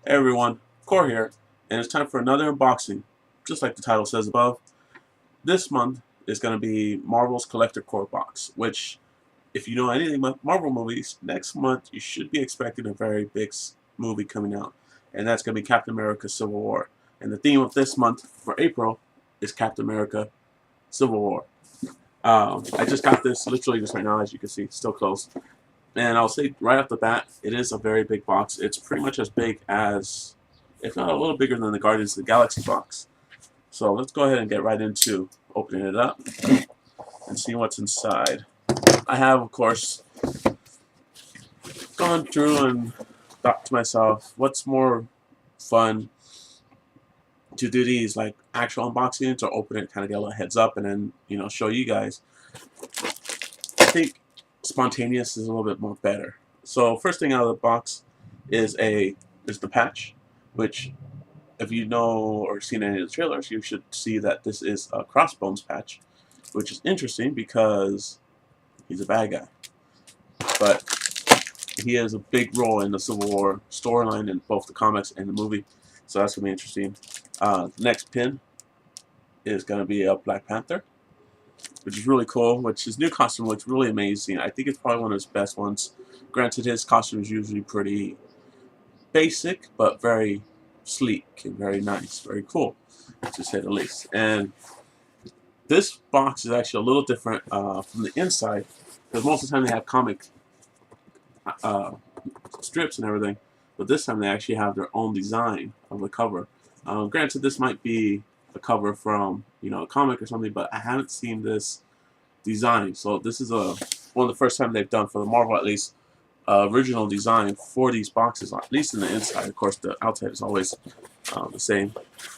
Hey everyone, Core here, and it's time for another unboxing. Just like the title says above, this month is going to be Marvel's Collector Core box, which, if you know anything about Marvel movies, next month you should be expecting a very big movie coming out, and that's going to be Captain America Civil War. And the theme of this month for April is Captain America Civil War. I just got this literally just right now, as you can see, it's still closed. And I'll say right off the bat, it is a very big box. It's pretty much as big as, if not a little bigger than the Guardians of the Galaxy box. So let's go ahead and get right into opening it up and see what's inside. I have, of course, gone through and thought to myself, what's more fun to do these, like actual unboxings or open it, kind of get a little heads up and then, show you guys. I think spontaneous is a little bit more better. So first thing out of the box is the patch, which if you know or seen any of the trailers, you should see that this is a Crossbones patch, which is interesting because he's a bad guy, but he has a big role in the Civil War storyline in both the comics and the movie, so that's gonna be interesting. Next pin is gonna be a Black Panther, which is really cool. Which his new costume looks really amazing. I think it's probably one of his best ones. Granted, his costume is usually pretty basic, but very sleek and very nice, very cool, to say the least. And this box is actually a little different from the inside, because most of the time they have comic uh, strips and everything, but this time they actually have their own design of the cover. Granted, this might be a cover from a comic or something, but I haven't seen this design, so this is one of the first time they've done, for the Marvel at least, original design for these boxes, at least in the inside. Of course, the outside is always the same.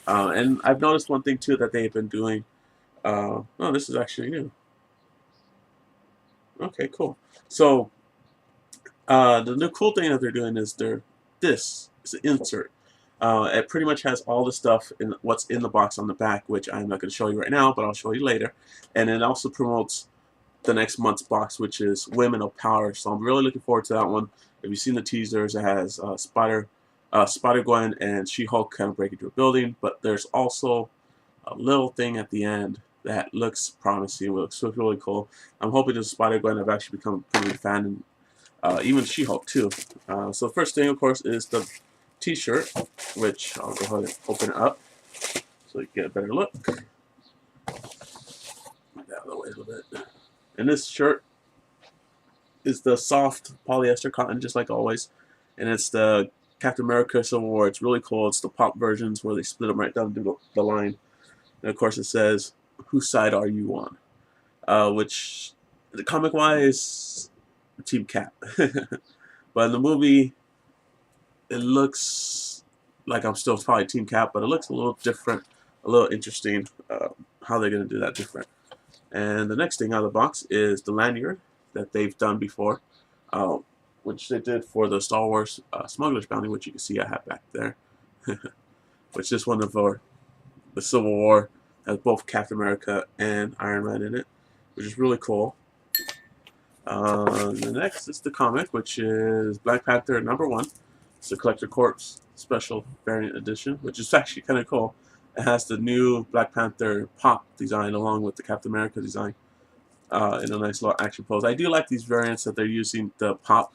And I've noticed one thing too that they've been doing. Oh, this is actually new. Okay, cool. So the new cool thing that they're doing is this is an insert. It pretty much has all the stuff in what's in the box on the back, which I'm not going to show you right now, but I'll show you later. And it also promotes the next month's box, which is Women of Power. So I'm really looking forward to that one. If you've seen the teasers, it has Spider-Gwen and She-Hulk kind of break into a building, but there's also a little thing at the end that looks promising. It looks really cool. I'm hoping this Spider-Gwen. I've actually become a pretty big fan, and even She-Hulk too. So the first thing, of course, is the T-shirt, which I'll go ahead and open it up so you get a better look. Get out of the way a little bit. And this shirt is the soft polyester cotton, just like always, and it's the Captain America Civil War. It's really cool. It's the pop versions where they split them right down the line, and of course it says, "Whose side are you on?" Which, the comic wise, Team Cap, but in the movie, it looks like I'm still probably Team Cap, but it looks a little different, a little interesting. How they're going to do that different. And the next thing out of the box is the lanyard that they've done before, uh, which they did for the Star Wars Smuggler's Bounty, which you can see I have back there, which is one of the Civil War, has both Captain America and Iron Man in it, which is really cool. The next is the comic, which is Black Panther #1. It's the Collector Corps Special Variant Edition, which is actually kind of cool. It has the new Black Panther pop design along with the Captain America design in a nice little action pose. I do like these variants that they're using the pop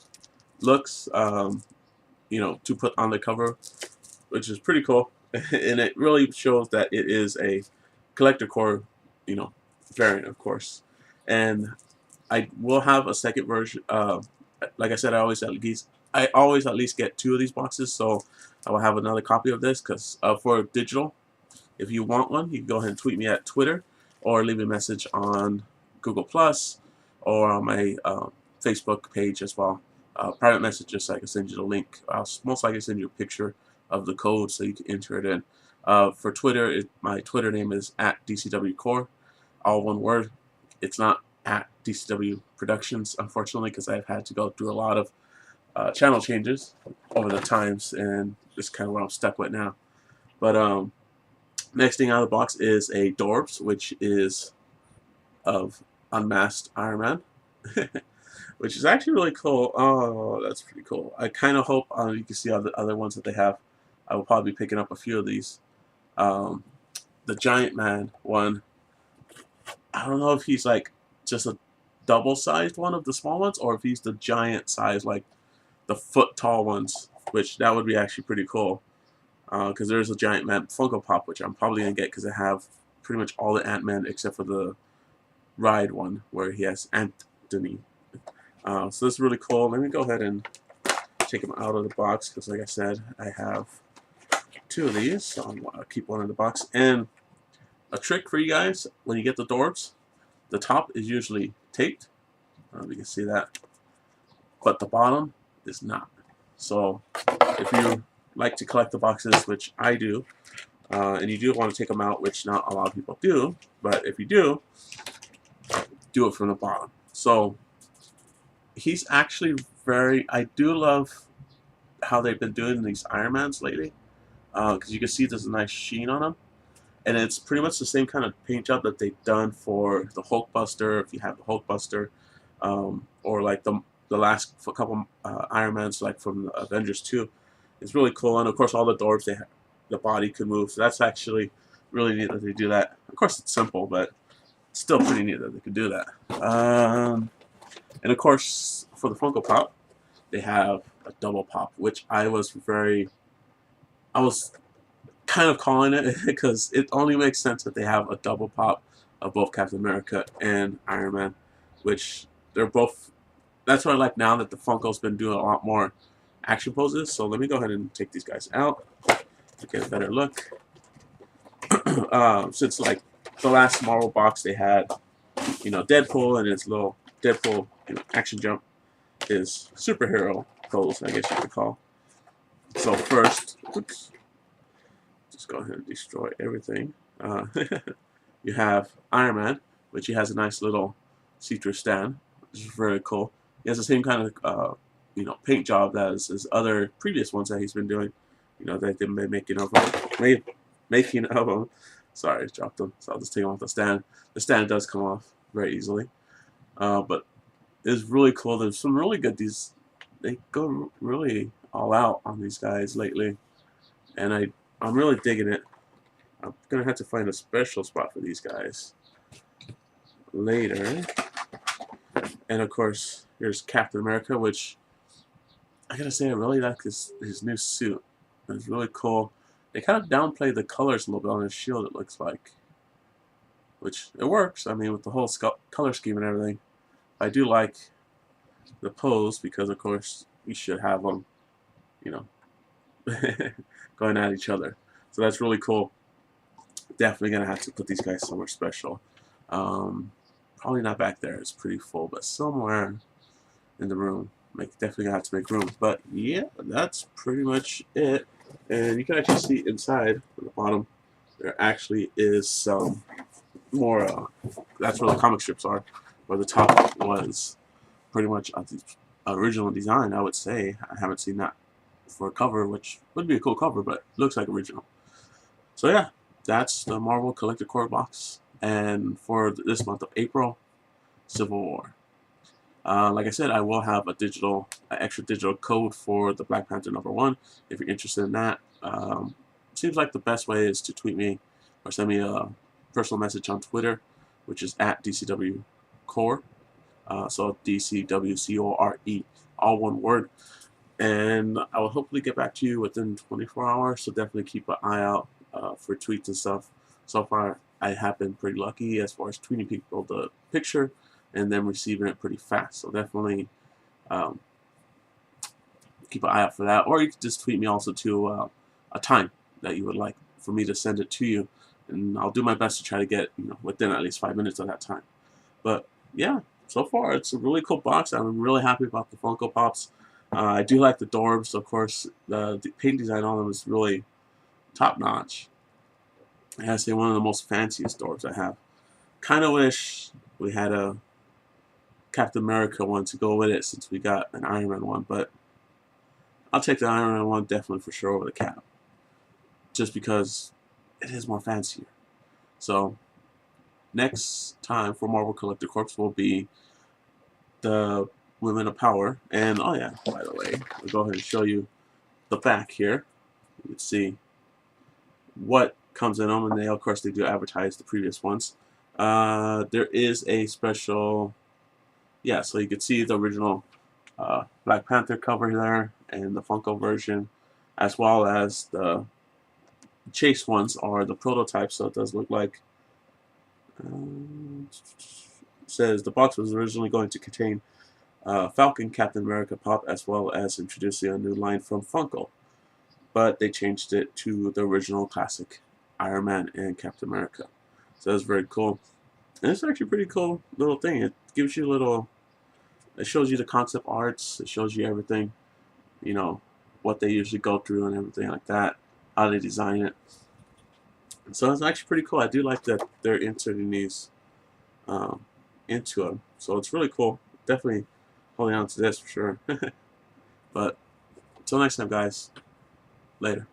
looks, to put on the cover, which is pretty cool. And it really shows that it is a Collector Core, variant, of course. And I will have a second version. Like I said, I always at least get 2 of these boxes, so I will have another copy of this because for digital, if you want one, you can go ahead and tweet me at Twitter or leave me a message on Google Plus or on my Facebook page as well. Private messages, so I can send you the link. I'll most likely send you a picture of the code so you can enter it in. For Twitter, my Twitter name is at DCW Core, all one word. It's not at DCW Productions, unfortunately, because I've had to go through a lot of channel changes over the times, and it's kind of what I'm stuck with now. But next thing out of the box is a Dorbs, which is of Unmasked Iron Man, which is actually really cool. Oh, that's pretty cool. I kind of hope you can see all the other ones that they have I will probably be picking up a few of these. The Giant Man one, I don't know if he's like just a double-sized one of the small ones, or if he's the giant size, like the foot-tall ones, which that would be actually pretty cool. Because there's a Giant Man Funko Pop, which I'm probably going to get because I have pretty much all the Ant-Man except for the ride one, where he has Anthony. So this is really cool. Let me go ahead and take them out of the box, because like I said, I have two of these, so I'll keep one in the box. And a trick for you guys, when you get the Dorbs, the top is usually taped. You can see that. But the bottom is not. So if you like to collect the boxes, which I do, and you do want to take them out, which not a lot of people do, but if you do it from the bottom. So he's actually I do love how they've been doing these Iron Mans lately, because you can see there's a nice sheen on them. And it's pretty much the same kind of paint job that they've done for the Hulkbuster, if you have the Hulkbuster, or like the last couple Iron Mans, like from the Avengers 2. It's really cool, and of course all the Dorbs, the body could move, so that's actually really neat that they do that. Of course it's simple, but it's still pretty neat that they could do that. And of course for the Funko Pop, they have a double pop, which I was kind of calling it because it only makes sense that they have a double pop of both Captain America and Iron Man, which they're both. That's what I like now that the Funko's been doing a lot more action poses. So let me go ahead and take these guys out to get a better look. Since like the last Marvel box they had, Deadpool and his little Deadpool action jump, his superhero pose, I guess you could call. So first, oops. Just go ahead and destroy everything. You have Iron Man, which he has a nice little see-through stand, which is very cool. He has the same kind of paint job as his other previous ones that he's been doing. That they've been making of them. Sorry, I dropped them. So I'll just take them off the stand. The stand does come off very easily, but it's really cool. There's some really good. They go really all out on these guys lately, and I'm really digging it. I'm gonna have to find a special spot for these guys later. And of course, here's Captain America, which I gotta say I really like his new suit. It's really cool. They kind of downplay the colors a little bit on his shield, it looks like, which it works. I mean, with the whole color scheme and everything. I do like the pose because, of course, we should have them, going at each other. So that's really cool. Definitely gonna have to put these guys somewhere special. Probably not back there. It's pretty full, but somewhere in the room. Definitely gonna have to make room. But yeah, that's pretty much it. And you can actually see inside at the bottom there actually is some more. That's where the comic strips are. Where the top was pretty much the original design, I would say. I haven't seen that for a cover, which would be a cool cover, but looks like original. So yeah, that's the Marvel Collector Core box. And for this month of April, Civil War. Like I said, I will have a extra digital code for the Black Panther #1 if you're interested in that. Seems like the best way is to tweet me or send me a personal message on Twitter, which is at DCWCore. So DCWCORE, all one word. And I will hopefully get back to you within 24 hours, so definitely keep an eye out for tweets and stuff. So far, I have been pretty lucky as far as tweeting people the picture and then receiving it pretty fast. So definitely keep an eye out for that. Or you can just tweet me also to a time that you would like for me to send it to you. And I'll do my best to try to get within at least 5 minutes of that time. But yeah, so far it's a really cool box. I'm really happy about the Funko Pops. I do like the Dorbs, of course. The paint design on them is really top notch. I gotta say, one of the most fanciest Dorbs I have. Kind of wish we had a Captain America one to go with it since we got an Iron Man one, but I'll take the Iron Man one definitely for sure over the Cap. Just because it is more fancier. So, next time for Marvel Collector Corps will be the Women of Power. And, oh yeah, by the way, I'll go ahead and show you the back here. You can see what comes in them, and they, of course, they do advertise the previous ones. There is a special, yeah, so you can see the original Black Panther cover there and the Funko version, as well as the Chase ones are the prototypes, so it does look like. Says the box was originally going to contain Falcon, Captain America pop, as well as introducing a new line from Funko, but they changed it to the original classic Iron Man and Captain America. So that's very cool. And it's actually a pretty cool little thing. It gives you a little, it shows you the concept arts, it shows you everything, you know, what they usually go through and everything like that, how they design it. So it's actually pretty cool. I do like that they're inserting these into them. So it's really cool. Definitely holding on to this for sure. But until next time, guys. Later.